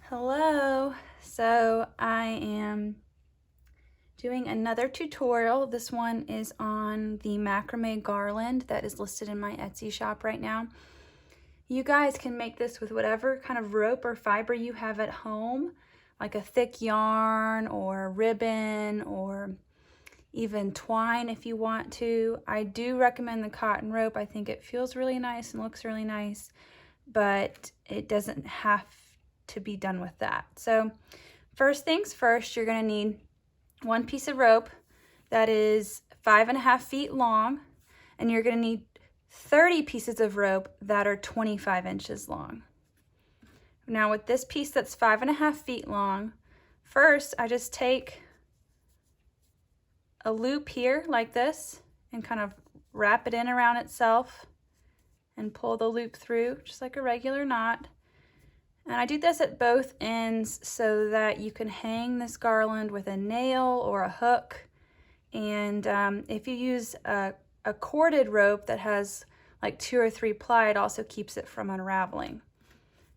Hello. So I am doing another tutorial. This one is on the Macrame Garland that is listed in my Etsy shop right now. You guys can make this with whatever kind of rope or fiber you have at home, like a thick yarn or ribbon or even twine if you want to. I do recommend the cotton rope. I think it feels really nice and looks really nice, but it doesn't have to be done with that. So first things first, you're going to need one piece of rope that is 5.5 feet long, and you're going to need 30 pieces of rope that are 25 inches long. Now with this piece that's 5.5 feet long, first I just take a loop here like this and kind of wrap it in around itself and pull the loop through just like a regular knot. And I do this at both ends so that you can hang this garland with a nail or a hook. And if you use a corded rope that has like 2 or 3 ply, it also keeps it from unraveling.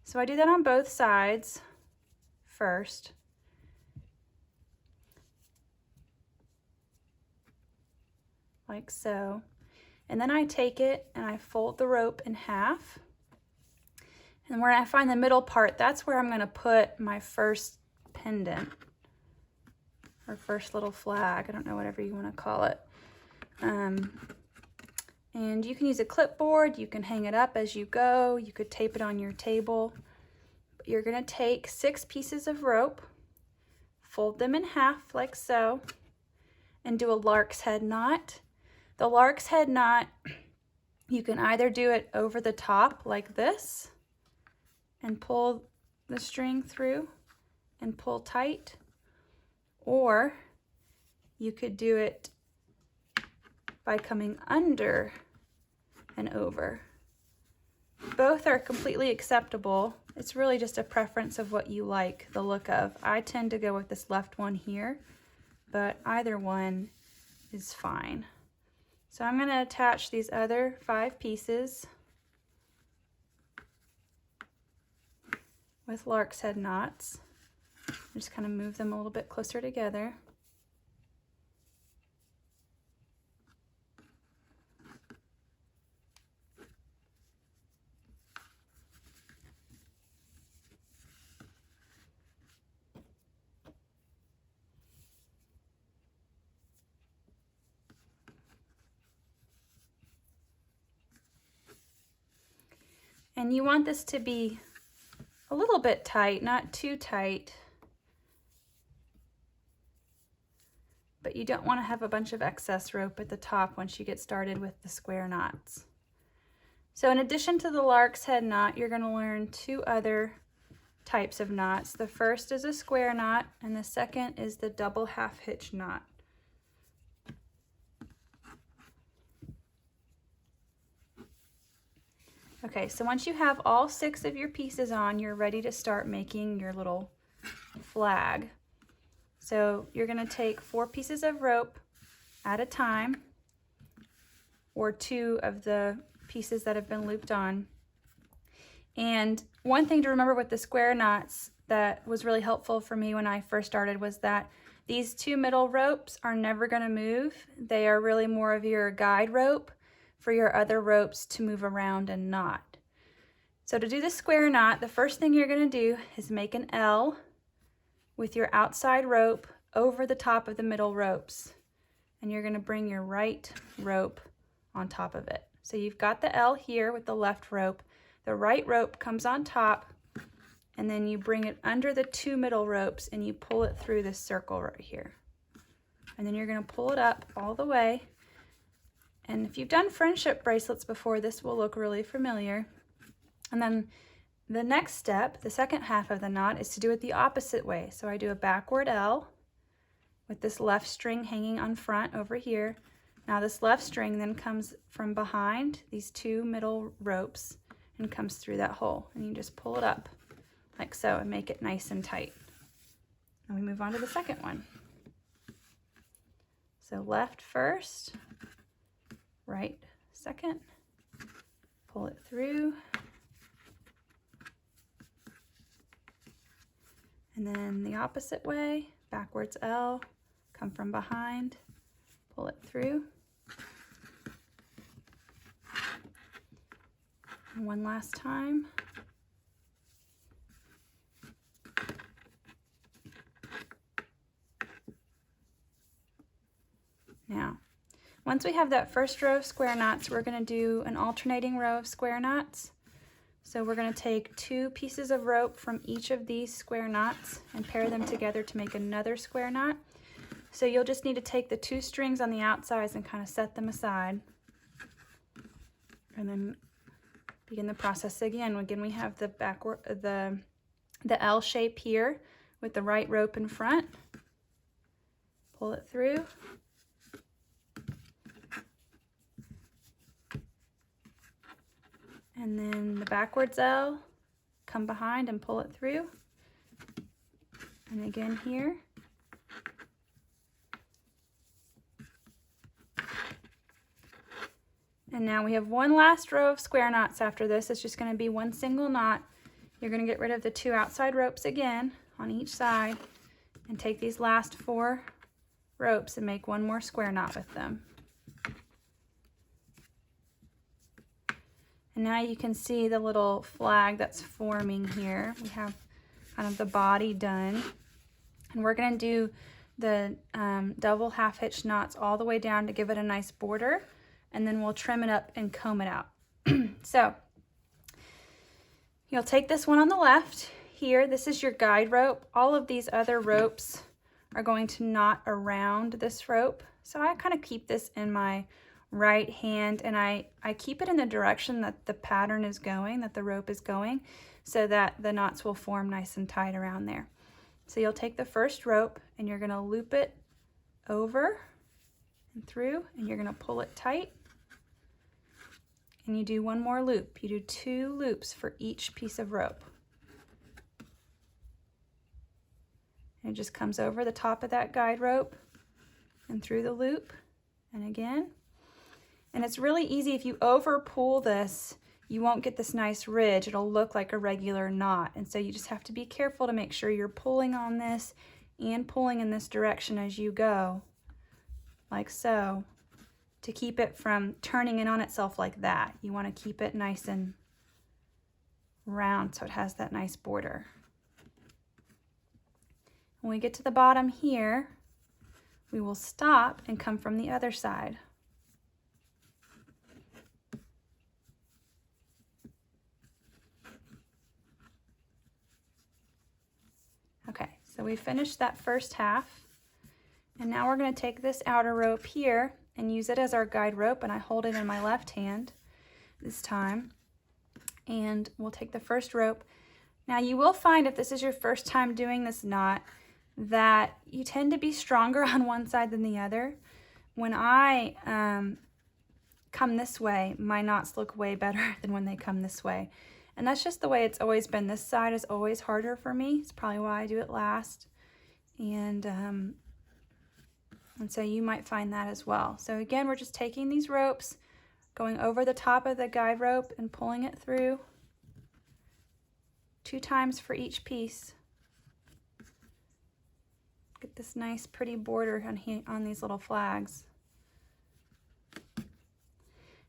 So I do that on both sides first. Like so. And then I take it and I fold the rope in half. And where I find the middle part, that's where I'm going to put my first pendant or first little flag. I don't know, whatever you want to call it. And you can use a clipboard. You can hang it up as you go. You could tape it on your table. But you're going to take 6 pieces of rope, fold them in half like so, and do a lark's head knot. The lark's head knot, you can either do it over the top like this and pull the string through and pull tight, or you could do it by coming under and over. Both are completely acceptable. It's really just a preference of what you like the look of. I tend to go with this left one here, but either one is fine. So I'm going to attach these other 5 pieces with lark's head knots. Just kind of move them a little bit closer together. And you want this to be a little bit tight, not too tight, but you don't want to have a bunch of excess rope at the top once you get started with the square knots. So in addition to the lark's head knot, you're going to learn 2 other types of knots. The first is a square knot, and the second is the double half hitch knot. Okay, so once you have all 6 of your pieces on, you're ready to start making your little flag. So you're going to take 4 pieces of rope at a time, or 2 of the pieces that have been looped on. And one thing to remember with the square knots that was really helpful for me when I first started was that these 2 middle ropes are never going to move. They are really more of your guide rope for your other ropes to move around and knot. So to do the square knot, the first thing you're going to do is make an L with your outside rope over the top of the middle ropes. And you're going to bring your right rope on top of it. So you've got the L here with the left rope. The right rope comes on top, and then you bring it under the 2 middle ropes and you pull it through this circle right here. And then you're going to pull it up all the way. And if you've done friendship bracelets before, this will look really familiar. And then the next step, the second half of the knot, is to do it the opposite way. So I do a backward L with this left string hanging on front over here. Now this left string then comes from behind these 2 middle ropes and comes through that hole. And you just pull it up like so and make it nice and tight. And we move on to the second one. So left first, right second, pull it through, And then the opposite way, backwards L, come from behind, pull it through. And one last time. Now, once we have that first row of square knots, we're going to do an alternating row of square knots. So we're going to take 2 pieces of rope from each of these square knots and pair them together to make another square knot. So you'll just need to take the 2 strings on the outsides and kind of set them aside. And then begin the process again. Again, we have the L shape here with the right rope in front. Pull it through. And then the backwards L, come behind and pull it through. And again here. And now we have one last row of square knots after this. It's just going to be one single knot. You're going to get rid of the 2 outside ropes again on each side and take these last 4 ropes and make one more square knot with them. And now you can see the little flag that's forming here. We have kind of the body done. And we're going to do the double half hitch knots all the way down to give it a nice border. And then we'll trim it up and comb it out. So you'll take this one on the left here. This is your guide rope. All of these other ropes are going to knot around this rope. So I kind of keep this in my right hand, and I keep it in the direction that the pattern is going, that the rope is going, so that the knots will form nice and tight around there. So you'll take the first rope and you're going to loop it over and through, and you're going to pull it tight. And you do one more loop. You do 2 loops for each piece of rope. And it just comes over the top of that guide rope and through the loop, and again. And it's really easy. If you over pull this, you won't get this nice ridge. It'll look like a regular knot. And so you just have to be careful to make sure you're pulling on this and pulling in this direction as you go, like so, to keep it from turning in on itself like that. You want to keep it nice and round so it has that nice border. When we get to the bottom here, we will stop and come from the other side. Okay, so we finished that first half, and now we're going to take this outer rope here and use it as our guide rope, and I hold it in my left hand this time, and we'll take the first rope. Now you will find, if this is your first time doing this knot, that you tend to be stronger on one side than the other. When I come this way, my knots look way better than when they come this way. And that's just the way it's always been. This side is always harder for me. It's probably why I do it last. And so you might find that as well. So again, we're just taking these ropes, going over the top of the guide rope and pulling it through 2 times for each piece. Get this nice pretty border on these little flags.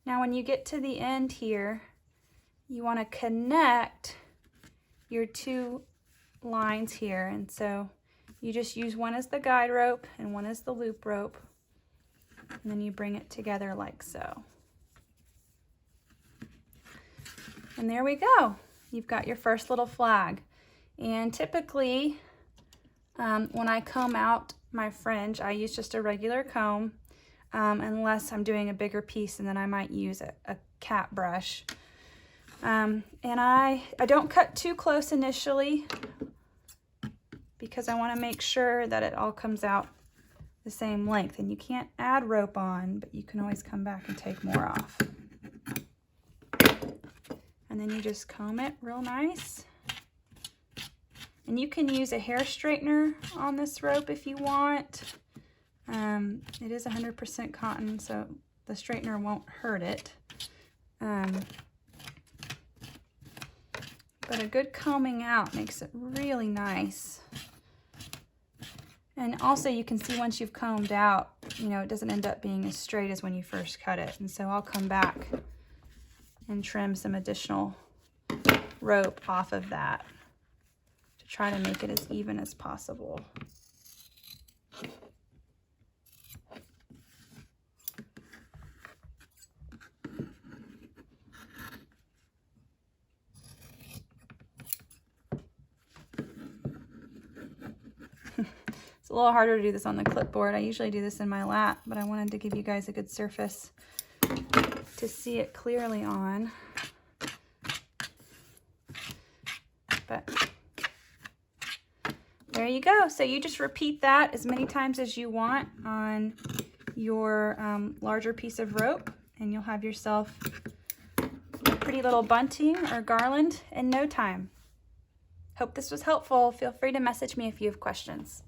Now when you get to the end here, you want to connect your 2 lines here, and so you just use one as the guide rope and one as the loop rope, and then you bring it together like so. And there we go. You've got your first little flag. And typically, when I comb out my fringe, I use just a regular comb, unless I'm doing a bigger piece, and then I might use a cat brush. And I don't cut too close initially because I want to make sure that it all comes out the same length. And you can't add rope on, but you can always come back and take more off. And then you just comb it real nice. And you can use a hair straightener on this rope if you want. It is 100% cotton, so the straightener won't hurt it. but a good combing out makes it really nice. And also you can see once you've combed out, you know, it doesn't end up being as straight as when you first cut it. And so I'll come back and trim some additional rope off of that to try to make it as even as possible. It's a little harder to do this on the clipboard. I usually do this in my lap, but I wanted to give you guys a good surface to see it clearly on. But there you go. So you just repeat that as many times as you want on your larger piece of rope, and you'll have yourself a pretty little bunting or garland in no time. Hope this was helpful. Feel free to message me if you have questions.